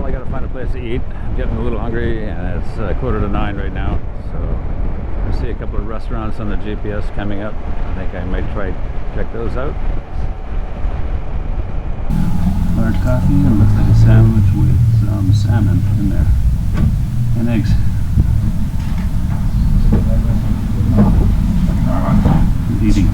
Well, I gotta find a place to eat. I'm getting a little hungry, and it's 8:45 right now. So I see a couple of restaurants on the GPS coming up. I think I might try check those out. Large coffee, and looks like a sandwich with some salmon in there and eggs. Eating.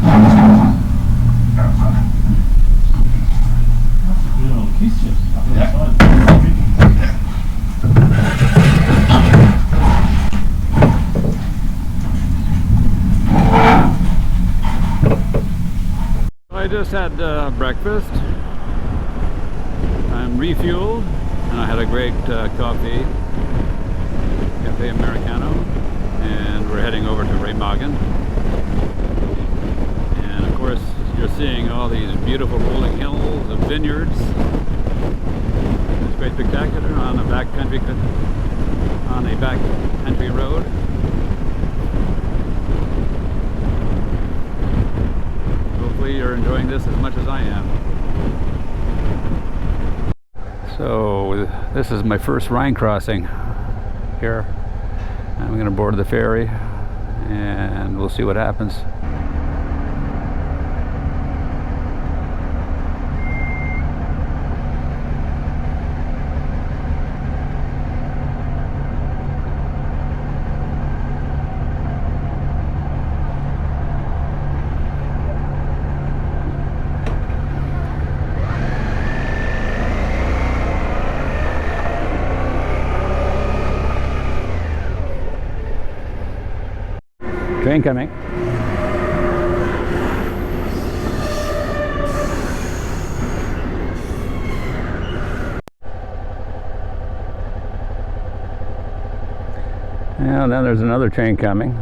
I just had breakfast. I'm refueled, and I had a great coffee, Cafe Americano, and we're heading over to Remagen. And of course, you're seeing all these beautiful rolling hills of vineyards. It's quite spectacular on a backcountry road. Hopefully you're enjoying this as much as I am. So this is my first Rhine crossing here. I'm going to board the ferry and we'll see what happens. Train coming. And then there's another train coming.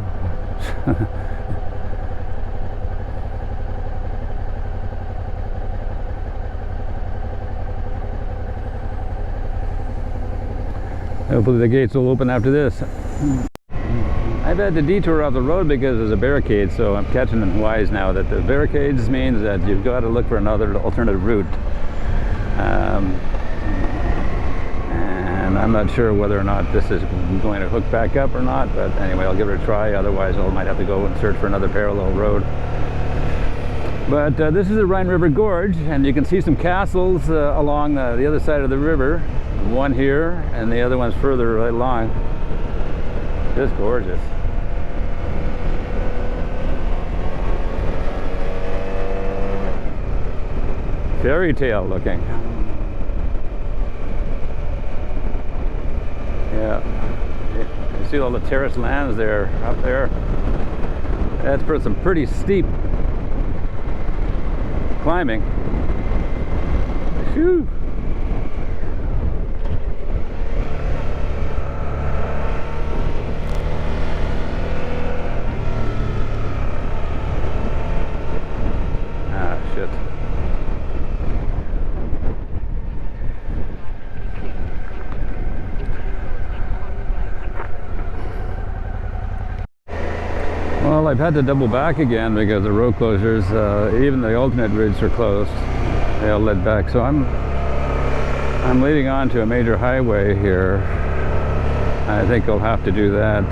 Hopefully the gates will open after this. I've had to detour off the road because there's a barricade, so I'm catching them wise now that the barricades means that you've got to look for another alternative route. And I'm not sure whether or not this is going to hook back up or not, but anyway, I'll give it a try. Otherwise, I might have to go and search for another parallel road. But this is the Rhine River Gorge, and you can see some castles along the other side of the river. One here, and the other one's further right along. Just gorgeous. Fairy tale looking. Yeah. You see all the terraced lands there, up there. That's for some pretty steep climbing. Phew. Well, I've had to double back again because of road closures. Even the alternate routes are closed. They all led back. So I'm leading on to a major highway here. I think I'll have to do that.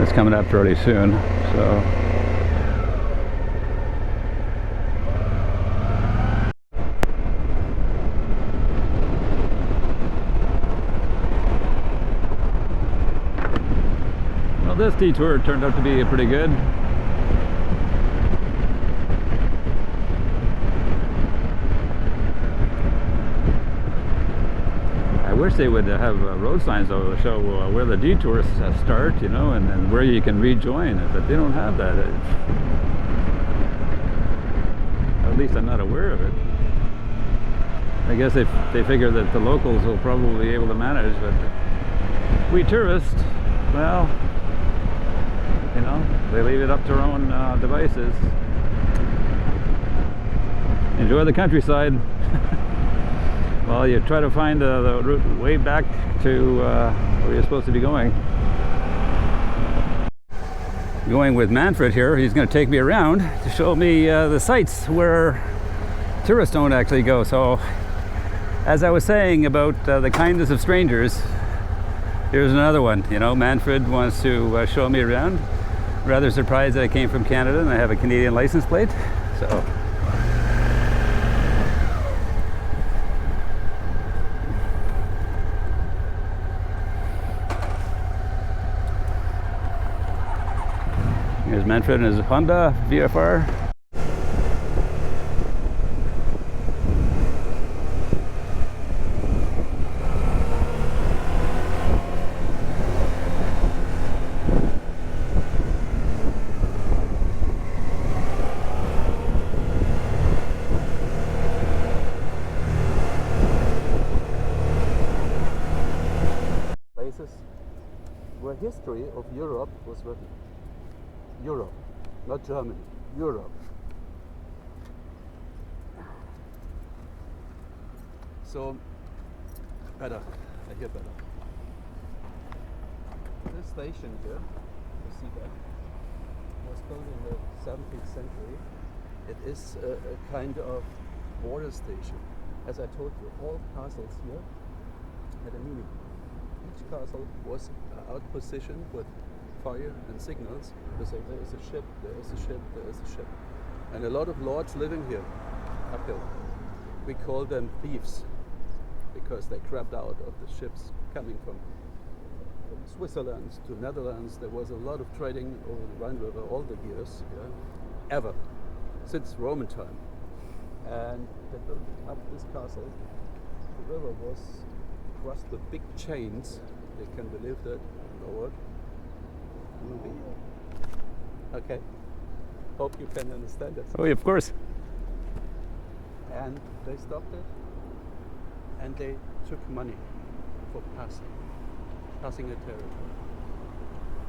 It's coming up fairly soon. So. This detour turned out to be pretty good. I wish they would have road signs though to show where the detours start, you know, and where you can rejoin it, but they don't have that. At least I'm not aware of it. I guess they figure that the locals will probably be able to manage, but we tourists, well, you know, they leave it up to their own devices. Enjoy the countryside. Well, you try to find the route way back to where you're supposed to be going. Going with Manfred here. He's going to take me around to show me the sites where tourists don't actually go. So, as I was saying about the kindness of strangers, here's another one. You know, Manfred wants to show me around. Rather surprised that I came from Canada and I have a Canadian license plate. So. Here's Manfred and his Honda VFR. Places where history of Europe was written. Europe, not Germany, Europe. So, better, I hear better. This station here, you see that, was built in the 17th century. It is a kind of border station. As I told you, all castles here had a meaning. Each castle was outpositioned with fire and signals to say there is a ship, there is a ship, there is a ship. And a lot of lords living here, uphill. We call them thieves because they grabbed out of the ships coming from Switzerland to Netherlands. There was a lot of trading over the Rhine River all the years, ever, since Roman time. And they built up this castle. The river was crossed with big chains. They can believe that, lowered. Movie. Okay. Hope you can understand it. Oh, of course. And they stopped it, and they took money for passing a territory.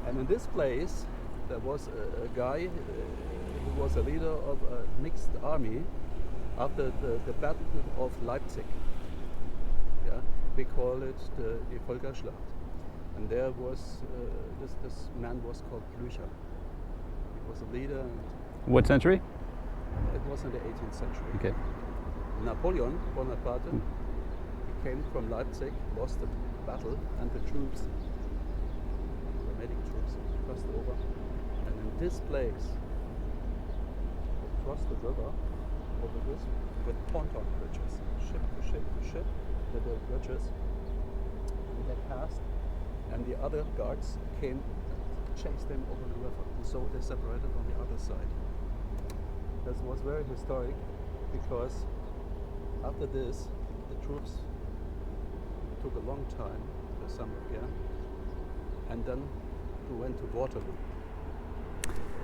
And in this place, there was a guy who was a leader of a mixed army after the Battle of Leipzig. Yeah, we call it the Volkerschlacht. And there was, this man was called Blücher. He was a leader. What century? It was in the 18th century. Okay. Napoleon Bonaparte, he came from Leipzig, lost the battle, and the troops, the medic troops, crossed over. And in this place, they crossed the river over this with pontoon bridges, ship to ship to ship, with the bridges, and they passed. And the other guards came and chased them over the river. And so they separated on the other side. This was very historic because after this, the troops took a long time to assemble again. And then we went to Waterloo.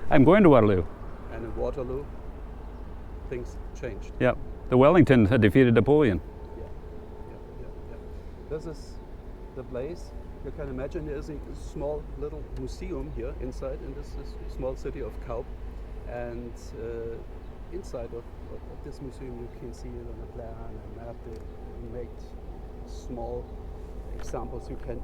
I'm going to Waterloo. And in Waterloo, things changed. Yeah. The Wellington had defeated Napoleon. Yeah. This is the place. You can imagine there's a small little museum here inside in this small city of Kaup, and inside of this museum you can see it on a plan and map. They made small examples you can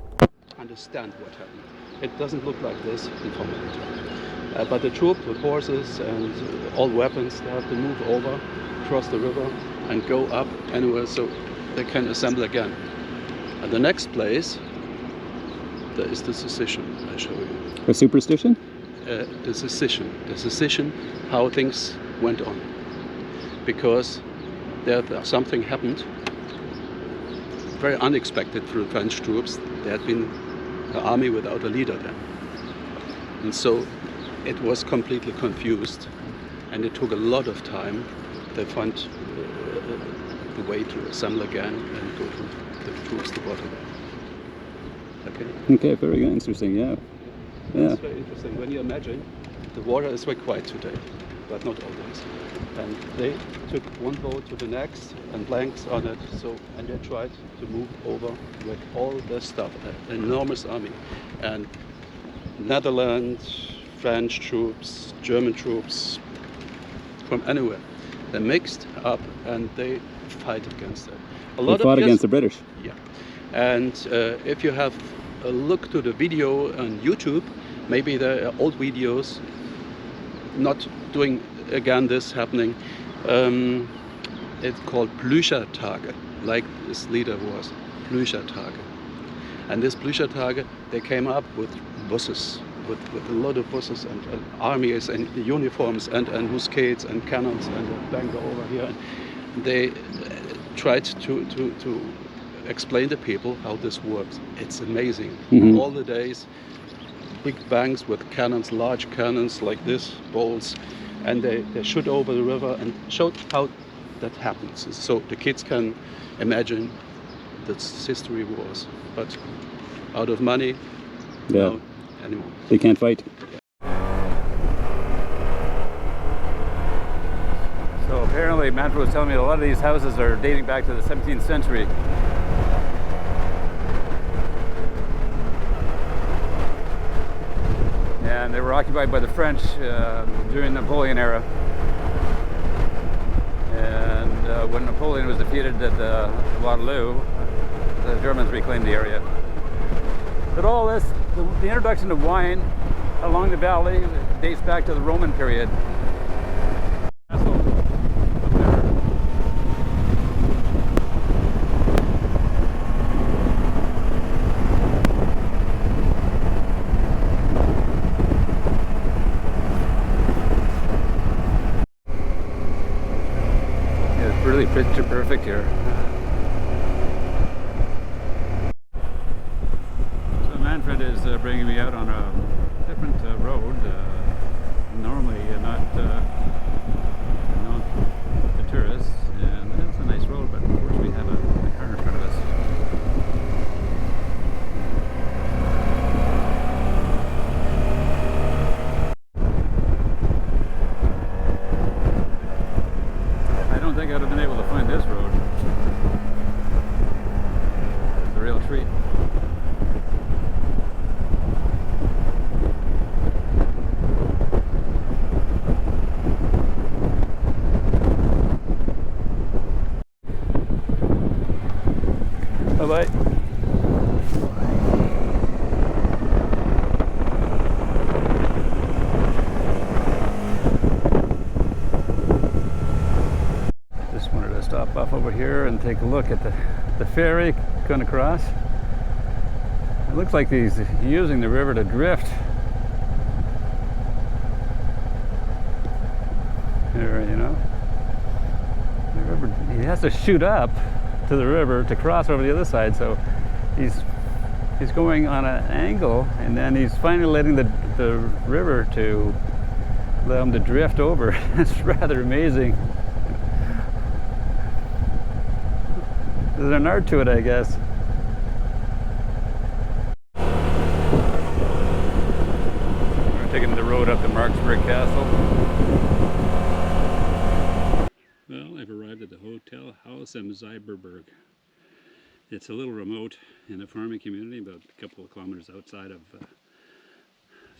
understand what happened. It doesn't look like this in formality. But the troops with horses and all weapons, they have to move over, cross the river and go up anywhere so they can assemble again. And the next place, there is the secession, I show you. A superstition? The secession, how things went on. Because there something happened, very unexpected for the French troops. There had been an army without a leader then. And so it was completely confused, and it took a lot of time. They found the way to assemble again and go to the troops to Waterloo. Okay, very interesting, yeah. It's very interesting. When you imagine, the water is very quiet today, but not always. And they took one boat to the next and planks on it, and they tried to move over with all their stuff, an enormous army. And Netherlands, French troops, German troops, from anywhere. They mixed up and they fight against it. They fought against the British. Yeah. And if you have a look to the video on YouTube, maybe there are old videos not doing again this happening. it's called Blüchertage, like this leader was, Blüchertage. And this Blüchertage, they came up with buses, with a lot of buses and armies and uniforms and muskets and cannons and a banker over here. And they tried to explain to people how this works. It's amazing. Mhm. All the days, big banks with cannons, large cannons like this, bolts, and they shoot over the river and showed how that happens. So the kids can imagine that history was, but out of money, Yeah. no anymore. They can't fight. So apparently Manfred was telling me a lot of these houses are dating back to the 17th century. And they were occupied by the French during the Napoleon era. And when Napoleon was defeated at Waterloo, the Germans reclaimed the area. But all this, the introduction of wine along the valley dates back to the Roman period. Castle up there. Yeah, it's really picture perfect here. Manfred is bringing me out on a different road, normally not known to tourists, and it's a nice road, but of course we have a car in front of us. I don't think I'd have been able to find this road. It's a real treat. Bye-bye. Just wanted to stop off over here and take a look at the ferry going across. It looks like he's using the river to drift. There, you know. The river, he has to shoot up to the river to cross over the other side, so he's going on an angle, and then he's finally letting the river to allow him to drift over. It's rather amazing. There's an art to it, I guess. We're taking the road up to Marksburg Castle. Well, I've arrived at the Hotel Haus am Zyberberg. It's a little remote in a farming community, about a couple of kilometers outside of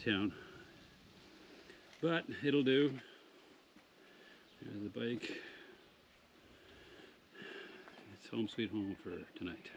town. But it'll do. There's the bike. It's home sweet home for tonight.